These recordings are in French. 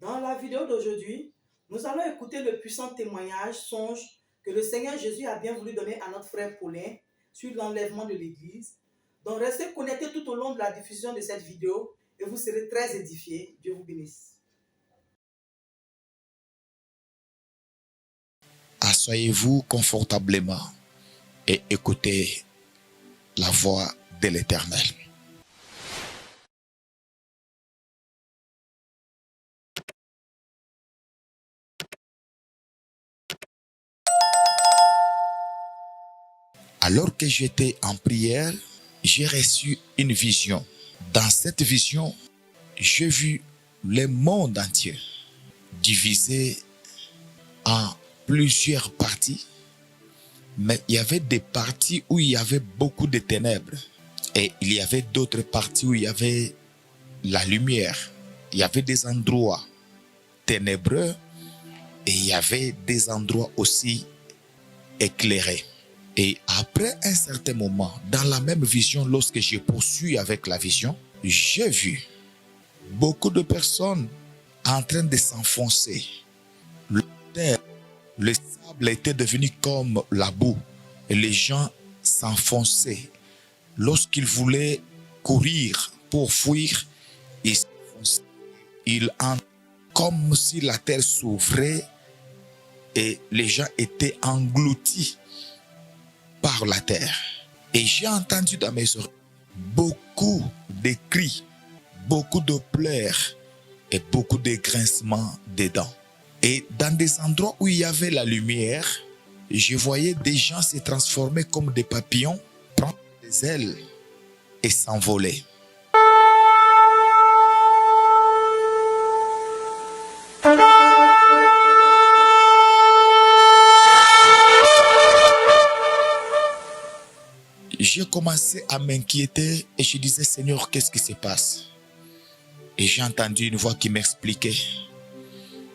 Dans la vidéo d'aujourd'hui, nous allons écouter le puissant témoignage, songe que le Seigneur Jésus a bien voulu donner à notre frère Paulin sur l'enlèvement de l'Église. Donc restez connectés tout au long de la diffusion de cette vidéo et vous serez très édifiés. Dieu vous bénisse. Asseyez-vous confortablement et écoutez la voix de l'Éternel. Alors que j'étais en prière, j'ai reçu une vision. Dans cette vision, j'ai vu le monde entier divisé en plusieurs parties. Mais il y avait des parties où il y avait beaucoup de ténèbres. Et il y avait d'autres parties où il y avait la lumière. Il y avait des endroits ténébreux et il y avait des endroits aussi éclairés. Et après un certain moment, dans la même vision, lorsque j'ai poursuivi avec la vision, j'ai vu beaucoup de personnes en train de s'enfoncer. Le sable était devenu comme la boue et les gens s'enfonçaient. Lorsqu'ils voulaient courir pour fuir, ils s'enfonçaient. Ils entraient comme si la terre s'ouvrait et les gens étaient engloutis par la terre. Et j'ai entendu dans mes oreilles beaucoup de cris, beaucoup de pleurs et beaucoup de grincements de dents. Et dans des endroits où il y avait la lumière, je voyais des gens se transformer comme des papillons, prendre des ailes et s'envoler. J'ai commencé à m'inquiéter et je disais, Seigneur, qu'est-ce qui se passe? Et j'ai entendu une voix qui m'expliquait,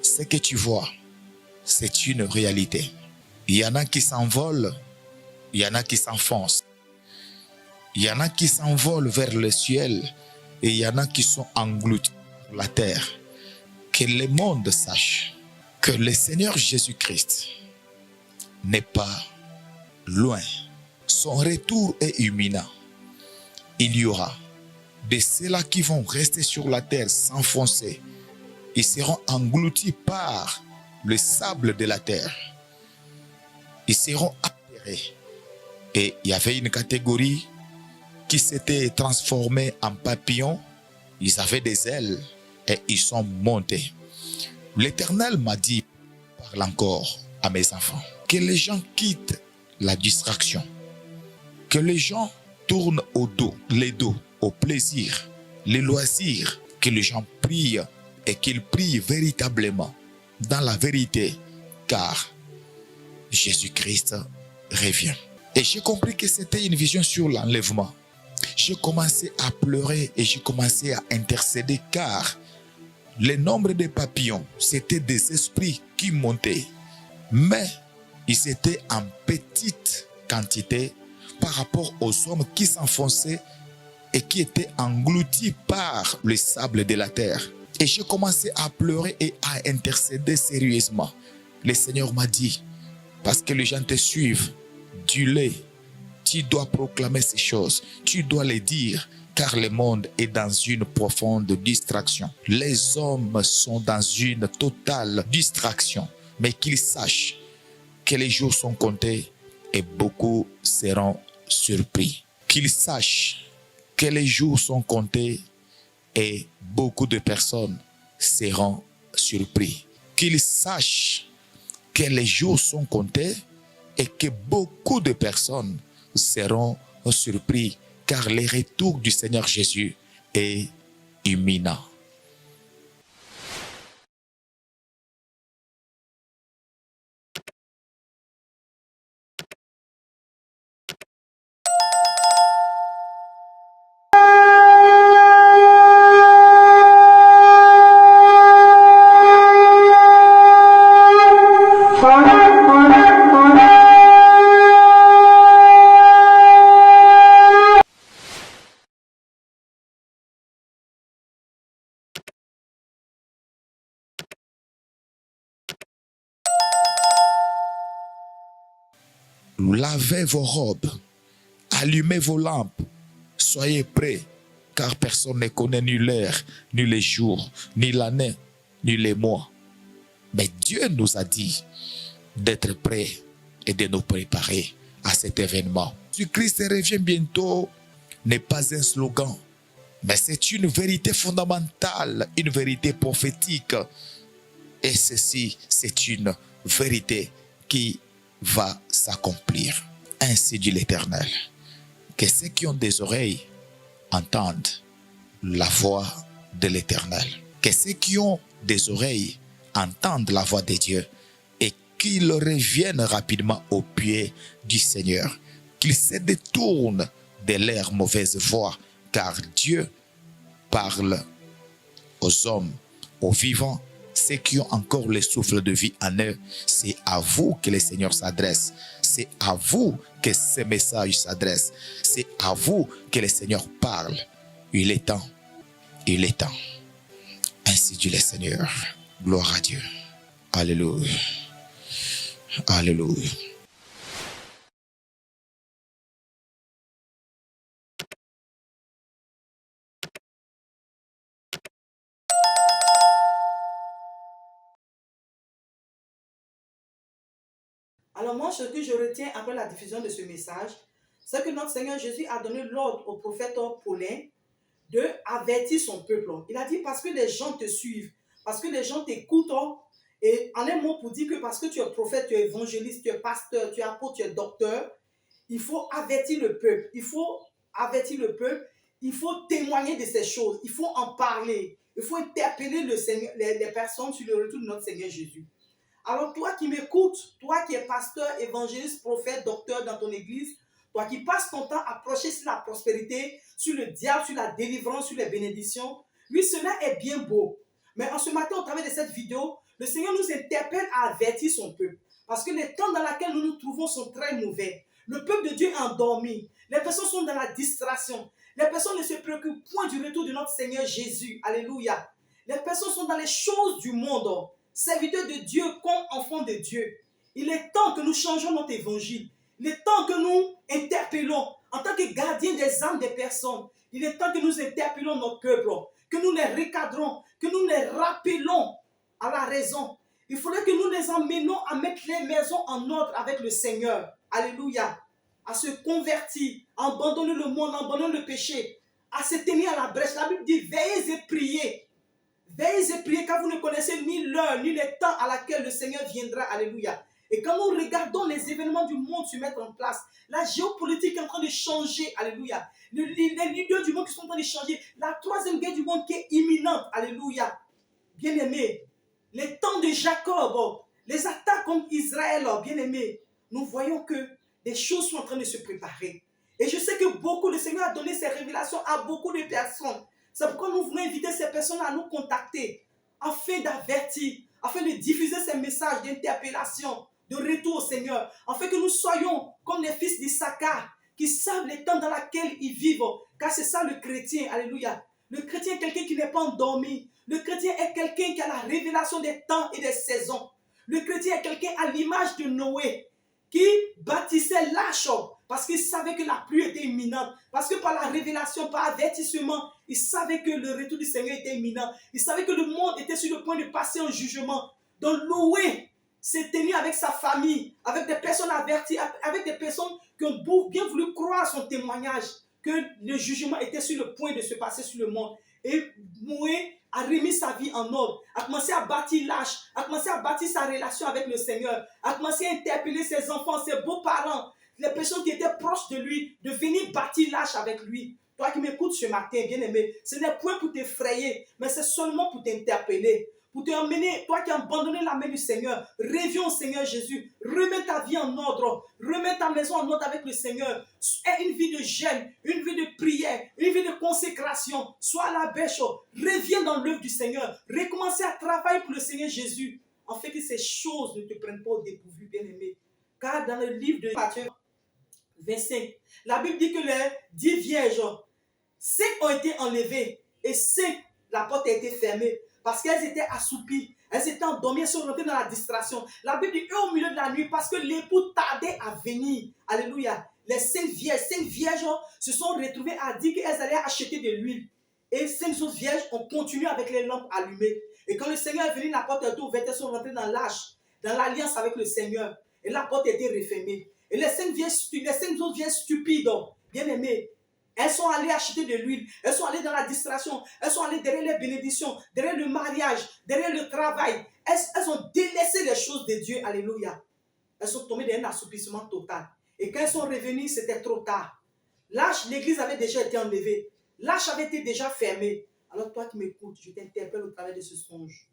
ce que tu vois, c'est une réalité. Il y en a qui s'envolent, il y en a qui s'enfoncent. Il y en a qui s'envolent vers le ciel et il y en a qui sont engloutis par la terre. Que le monde sache que le Seigneur Jésus-Christ n'est pas loin. Son retour est imminent. Il y aura de ceux-là qui vont rester sur la terre s'enfoncer. Ils seront engloutis par le sable de la terre. Ils seront enterrés. Et il y avait une catégorie qui s'était transformée en papillons. Ils avaient des ailes et ils sont montés. L'Éternel m'a dit, parle encore à mes enfants, que les gens quittent la distraction. Que les gens tournent les dos au plaisir, les loisirs, que les gens prient et qu'ils prient véritablement dans la vérité, car Jésus-Christ revient. Et j'ai compris que c'était une vision sur l'enlèvement. J'ai commencé à pleurer et j'ai commencé à intercéder, car le nombre de papillons, c'était des esprits qui montaient, mais ils étaient en petite quantité par rapport aux hommes qui s'enfonçaient et qui étaient engloutis par le sable de la terre. Et j'ai commencé à pleurer et à intercéder sérieusement. Le Seigneur m'a dit, parce que les gens te suivent, dis-le, tu dois proclamer ces choses, tu dois les dire, car le monde est dans une profonde distraction. Les hommes sont dans une totale distraction, mais qu'ils sachent que les jours sont comptés et beaucoup seront surpris. Qu'ils sachent que les jours sont comptés et beaucoup de personnes seront surpris. Qu'ils sachent que les jours sont comptés et que beaucoup de personnes seront surpris, car le retour du Seigneur Jésus est imminent. lavez vos robes, allumez vos lampes, soyez prêts, car personne ne connaît ni l'heure, ni les jours, ni l'année, ni les mois. Mais Dieu nous a dit d'être prêts et de nous préparer à cet événement. Jésus-Christ revient bientôt n'est pas un slogan, mais c'est une vérité fondamentale, une vérité prophétique. Et ceci, c'est une vérité qui va s'accomplir. Ainsi dit l'Éternel, que ceux qui ont des oreilles entendent la voix de l'Éternel. Que ceux qui ont des oreilles entendent la voix de Dieu et qu'ils reviennent rapidement au pied du Seigneur. Qu'ils se détournent de leurs mauvaises voies, car Dieu parle aux hommes, aux vivants, ceux qui ont encore le souffle de vie en eux. C'est à vous que le Seigneur s'adresse. C'est à vous que ce message s'adresse. C'est à vous que le Seigneur parle. Il est temps. Il est temps. Ainsi dit le Seigneur. Gloire à Dieu. Alléluia. Alléluia. Alors moi, ce que je retiens après la diffusion de ce message, c'est que notre Seigneur Jésus a donné l'ordre au prophète Paulin de avertir son peuple. Il a dit parce que les gens te suivent, parce que les gens t'écoutent, et en un mot pour dire que parce que tu es prophète, tu es évangéliste, tu es pasteur, tu es apôtre, tu es docteur, il faut avertir le peuple, il faut avertir le peuple, il faut témoigner de ces choses, il faut en parler, il faut interpeller le Seigneur, les personnes sur le retour de notre Seigneur Jésus. Alors toi qui m'écoutes, toi qui es pasteur, évangéliste, prophète, docteur dans ton église, toi qui passes ton temps à prêcher sur la prospérité, sur le diable, sur la délivrance, sur les bénédictions, oui, cela est bien beau. Mais en ce matin, au travers de cette vidéo, le Seigneur nous interpelle à avertir son peuple. Parce que les temps dans lesquels nous nous trouvons sont très mauvais. Le peuple de Dieu est endormi. Les personnes sont dans la distraction. Les personnes ne se préoccupent point du retour de notre Seigneur Jésus. Alléluia. Les personnes sont dans les choses du monde. Serviteurs de Dieu comme enfants de Dieu. Il est temps que nous changeons notre évangile. Il est temps que nous interpellons en tant que gardiens des âmes des personnes. Il est temps que nous interpellons notre peuple, que nous les recadrons, que nous les rappelons à la raison. Il faudrait que nous les emmenions à mettre les maisons en ordre avec le Seigneur. Alléluia. À se convertir, à abandonner le monde, à abandonner le péché, à se tenir à la brèche. La Bible dit, veillez et priez. Veillez et priez car vous ne connaissez ni l'heure, ni le temps à laquelle le Seigneur viendra. Alléluia. Et quand nous regardons les événements du monde se mettre en place, la géopolitique est en train de changer. Alléluia. Les leaders du monde qui sont en train de changer. La troisième guerre du monde qui est imminente. Alléluia. Bien-aimés, les temps de Jacob, les attaques contre Israël, bien-aimés, nous voyons que des choses sont en train de se préparer. Et je sais que beaucoup, le Seigneur a donné ces révélations à beaucoup de personnes. C'est pourquoi nous voulons inviter ces personnes à nous contacter afin d'avertir, afin de diffuser ces messages d'interpellation, de retour au Seigneur, afin que nous soyons comme les fils d'Issachar qui savent les temps dans lesquels ils vivent, car c'est ça le chrétien. Alléluia. Le chrétien est quelqu'un qui n'est pas endormi. Le chrétien est quelqu'un qui a la révélation des temps et des saisons. Le chrétien est quelqu'un à l'image de Noé qui bâtissait l'arche parce qu'il savait que la pluie était imminente. Parce que par la révélation, par avertissement, il savait que le retour du Seigneur était imminent. Il savait que le monde était sur le point de passer en jugement. Donc Noé s'est tenu avec sa famille, avec des personnes averties, avec des personnes qui ont bien voulu croire à son témoignage, que le jugement était sur le point de se passer sur le monde. Et Noé a remis sa vie en ordre, a commencé à bâtir l'arche, a commencé à bâtir sa relation avec le Seigneur, a commencé à interpeller ses enfants, ses beaux-parents, les personnes qui étaient proches de lui, de venir bâtir l'arche avec lui. Toi qui m'écoutes ce matin, bien-aimé, ce n'est point pour t'effrayer, mais c'est seulement pour t'interpeller, pour te emmener, toi qui as abandonné la main du Seigneur, reviens au Seigneur Jésus, remets ta vie en ordre, remets ta maison en ordre avec le Seigneur, aie une vie de jeûne, une vie de prière, une vie de consécration, sois à la bêche, reviens dans l'œuvre du Seigneur, recommence à travailler pour le Seigneur Jésus, afin que ces choses ne te prennent pas au dépourvu, bien-aimé. Car dans le livre de Matthieu 25, la Bible dit que les 10 vierges, 5 ont été enlevées et 5, la porte a été fermée parce qu'elles étaient assoupies. Elles étaient endormies, elles sont rentrées dans la distraction. La Bible dit, eux au milieu de la nuit, parce que l'époux tardait à venir. Alléluia. Les 5 vierges se sont retrouvées à dire qu'elles allaient acheter de l'huile. Et 5 autres vierges ont continué avec les lampes allumées. Et quand le Seigneur est venu, la porte était ouverte, elles sont rentrées dans l'arche, dans l'alliance avec le Seigneur. Et la porte était refermée. Et les 5 autres vierges stupides, bien aimées, elles sont allées acheter de l'huile, elles sont allées dans la distraction, elles sont allées derrière les bénédictions, derrière le mariage, derrière le travail. Elles ont délaissé les choses de Dieu, alléluia. Elles sont tombées dans un assouplissement total. Et quand elles sont revenues, c'était trop tard. L'arche, l'église avait déjà été enlevée. L'arche avait été déjà fermée. Alors toi qui m'écoutes, je t'interpelle au travers de ce songe.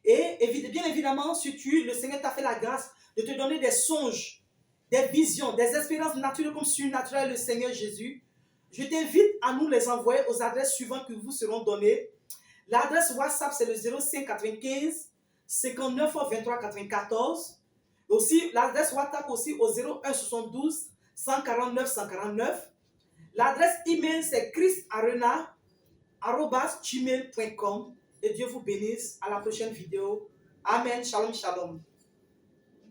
Et bien évidemment, si le Seigneur t'a fait la grâce de te donner des songes, des visions, des expériences naturelles comme surnaturelles, le Seigneur Jésus, je t'invite à nous les envoyer aux adresses suivantes que vous seront données. L'adresse WhatsApp, c'est le 05 95 59 23 94. Aussi, l'adresse WhatsApp aussi au 01 72 149 149. L'adresse email, c'est chrisarena@gmail.com. Et Dieu vous bénisse. À la prochaine vidéo. Amen. Shalom, shalom.